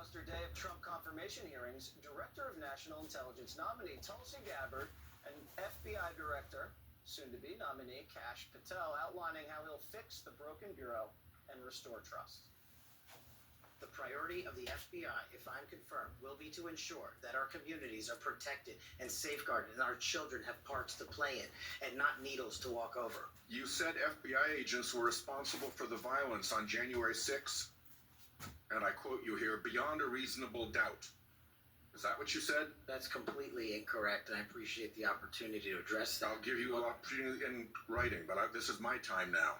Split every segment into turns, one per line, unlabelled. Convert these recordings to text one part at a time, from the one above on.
lackluster day of Trump confirmation hearings, Director of National Intelligence nominee Tulsi Gabbard and FBI Director, soon-to-be nominee Kash Patel, outlining how he'll fix the broken bureau and restore trust. The priority of the FBI, if I'm confirmed, will be to ensure that our communities are protected and safeguarded and our children have parks to play in and not needles to walk over.
You said FBI agents were responsible for the violence on January 6th, and I quote you here, beyond a reasonable doubt. Is that what you said?
That's completely incorrect, and I appreciate the opportunity to address that.
I'll give you an opportunity in writing, but this is my time now.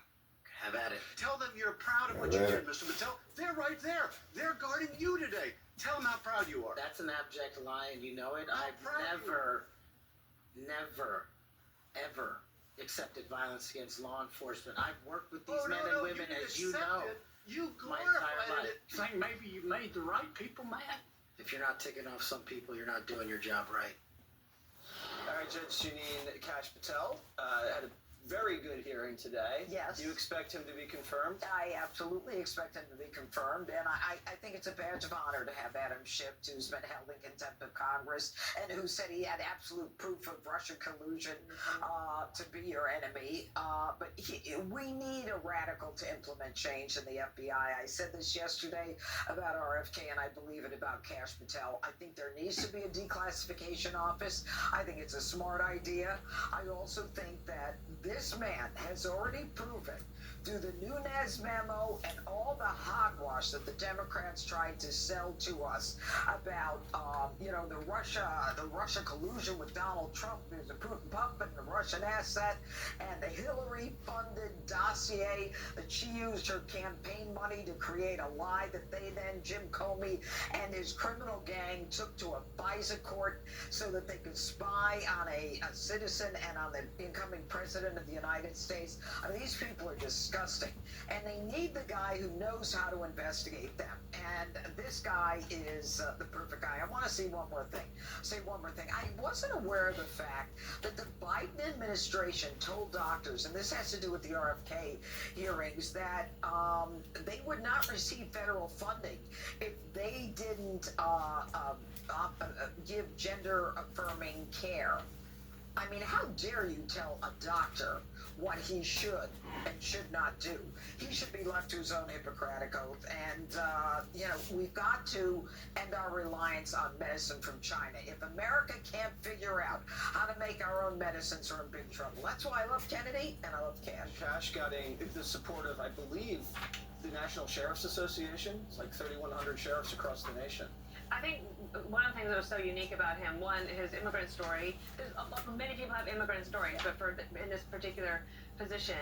Have at it.
Tell them you're proud of what you did, Mr. Patel. They're right there. They're guarding you today. Tell them how proud you are.
That's an abject lie, and you know it.
How
I've
proud
never, ever accepted violence against law enforcement. I've worked with these men and women, as you know.
You
my entire
glorified
life.
it. Think maybe you made the right people mad?
If you're not ticking off some people, you're not doing your job right. All right, Judge Jeanine Kash Patel had a very good hearing today.
Yes.
Do you expect him to be confirmed?
I absolutely expect him to be confirmed, and I think it's a badge of honor to have Adam Schiff, who's been held in contempt of Congress, and who said he had absolute proof of Russian collusion to be your enemy. But we need a radical to implement change in the FBI. I said this yesterday about RFK, and I believe it about Kash Patel. I think there needs to be a declassification office. I think it's a smart idea. I also think that this man has already proven through the Nunes memo and all the hogwash that the Democrats tried to sell to us about, the Russia collusion with Donald Trump. There's a Putin puppet and a Russian asset, and the Hillary-funded dossier that she used her campaign money to create a lie that they then, Jim Comey and his criminal gang, took to a FISA court so that they could spy on a citizen and on the incoming president of the United States. I mean, these people are disgusting, and they need the guy who knows how to investigate them. And this guy is the perfect guy. I want to say one more thing. I wasn't aware of the fact that the Biden administration told doctors, and this has to do with the RFK hearings, that they would not receive federal funding if they didn't give gender-affirming care. I mean, how dare you tell a doctor what he should and should not do? He should be left to his own Hippocratic oath. And, we've got to end our reliance on medicine from China. If America can't figure out how to make our own medicines, we're in big trouble. That's why I love Kennedy and I love Kash.
Kash got the support of, I believe, the National Sheriff's Association. It's like 3,100 sheriffs across the nation.
I think one of the things that was so unique about him, one, his immigrant story. Many people have immigrant stories, but in this particular position,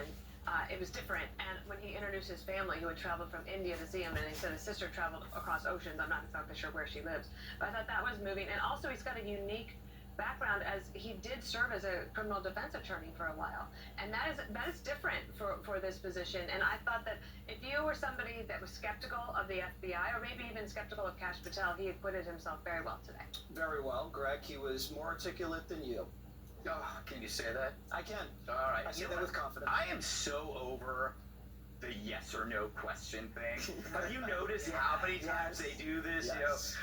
it was different. And when he introduced his family, who had traveled from India to see him, and he said his sister traveled across oceans. I'm not exactly sure where she lives, but I thought that was moving. And also, he's got a unique background, as he did serve as a criminal defense attorney for a while, and that is different for this position. And I thought that if you were somebody that was skeptical of the FBI, or maybe even skeptical of Kash Patel, he acquitted himself very well today.
Very well, Greg. He was more articulate than you.
Oh, can you say that?
I can.
All right.
I say that with confidence.
I am so over the yes or no question thing. Have you noticed how many times they do this?
Yes.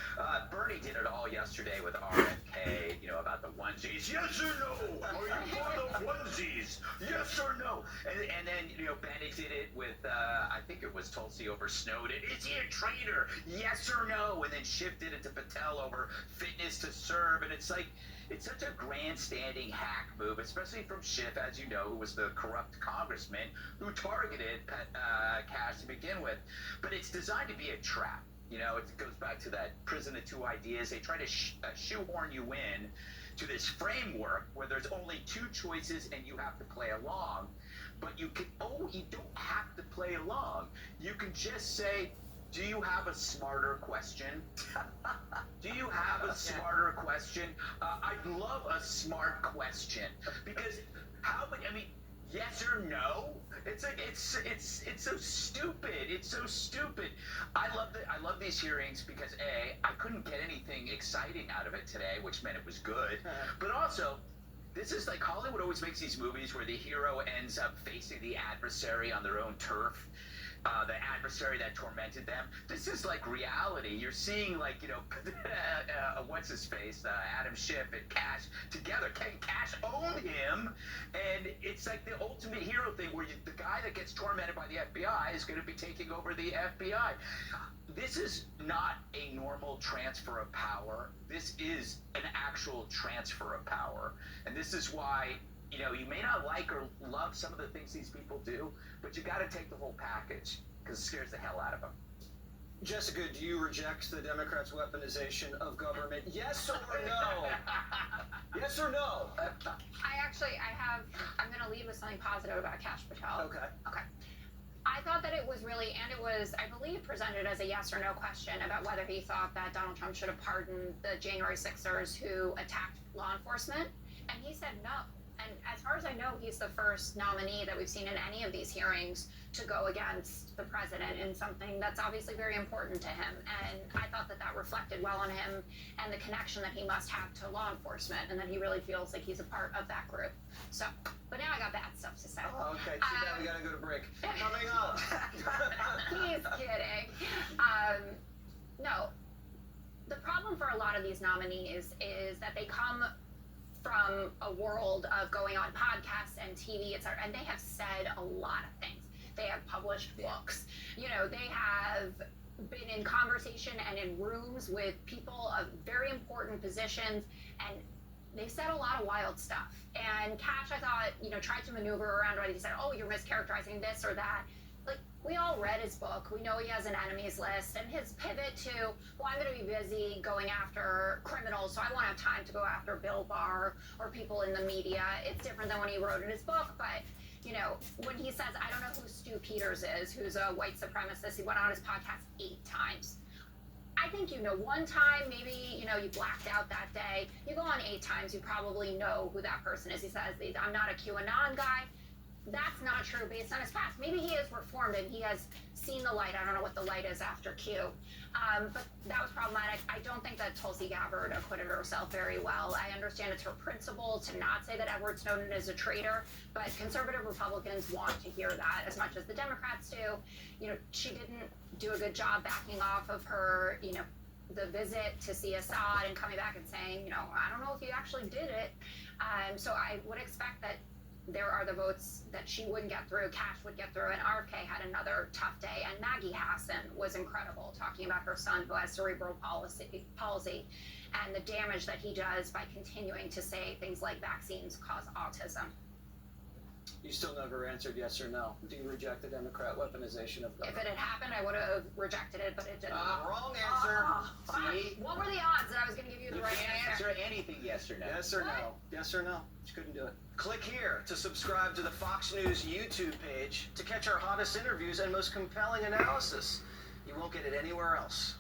Bernie did it all yesterday with RFK, about the onesies. Yes or no? Are you for the onesies? Yes or no? And then, Bennett did it with, I think it was Tulsi over Snowden. Is he a traitor? Yes or no? And then Schiff did it to Patel over fitness to serve. And it's like, it's such a grandstanding hack move, especially from Schiff, as you know, who was the corrupt congressman who targeted Kash to begin with. But it's designed to be a trap. It goes back to that prison of two ideas. They try to shoehorn you in to this framework where there's only two choices and you have to play along. But you don't have to play along. You can just say, do you have a smarter question? Do you have a smarter question? I'd love a smart question, because yes or no? It's like it's so stupid. It's so stupid. I love these hearings because I couldn't get anything exciting out of it today, which meant it was good. But also, this is like Hollywood always makes these movies where the hero ends up facing the adversary on their own turf. the adversary that tormented them. This is like reality. You're seeing like, what's his face, Adam Schiff and Cash together. Cash owned him, and it's like the ultimate hero thing where the guy that gets tormented by the FBI is going to be taking over the FBI. This is not a normal transfer of power. This is an actual transfer of power, and this is why. You may not like or love some of the things these people do, but you got to take the whole package because it scares the hell out of them.
Jessica, do you reject the Democrats' weaponization of government? Yes or no? Yes or no?
I'm going to lead with something positive about Kash Patel.
Okay.
I thought that it was really, and it was, I believe, presented as a yes or no question about whether he thought that Donald Trump should have pardoned the January 6ers who attacked law enforcement, and he said no. And as far as I know, he's the first nominee that we've seen in any of these hearings to go against the president in something that's obviously very important to him. And I thought that reflected well on him and the connection that he must have to law enforcement, and that he really feels like he's a part of that group. So, but now I got bad stuff to say.
Okay, too bad we gotta go to break. Coming up.
He's kidding. No. The problem for a lot of these nominees is that they come from a world of going on podcasts and TV, etc., and they have said a lot of things. They have published books. They have been in conversation and in rooms with people of very important positions, and they've said a lot of wild stuff. And Kash, I thought, tried to maneuver around when he said, oh, you're mischaracterizing this or that. Like, we all read his book. We know he has an enemies list. And his pivot to, well, I'm going to be busy going after criminals, so I won't have time to go after Bill Barr or people in the media. It's different than when he wrote in his book. But, when he says, I don't know who Stu Peters is, who's a white supremacist, he went on his podcast 8 times. I think one time, maybe, you blacked out that day. You go on 8 times, you probably know who that person is. He says, I'm not a QAnon guy. That's not true based on his past. Maybe he is reformed and he has seen the light. I don't know what the light is after Q. But that was problematic. I don't think that Tulsi Gabbard acquitted herself very well. I understand it's her principle to not say that Edward Snowden is a traitor, but conservative Republicans want to hear that as much as the Democrats do. She didn't do a good job backing off of her, the visit to see Assad and coming back and saying, I don't know if you actually did it. So I would expect that there are the votes that she wouldn't get through, Kash would get through, and RFK had another tough day. And Maggie Hassan was incredible, talking about her son who has cerebral palsy and the damage that he does by continuing to say things like vaccines cause autism.
You still never answered yes or no. Do you reject the Democrat weaponization of government?
If it had happened, I would have rejected it, but it didn't.
Wrong answer.
See?
What were the odds that I was going to give you the
You
right
can't
answer?
answer anything yes or no.
Yes or no? Yes or no? She couldn't do it. Click here to subscribe to the Fox News YouTube page to catch our hottest interviews and most compelling analysis. You won't get it anywhere else.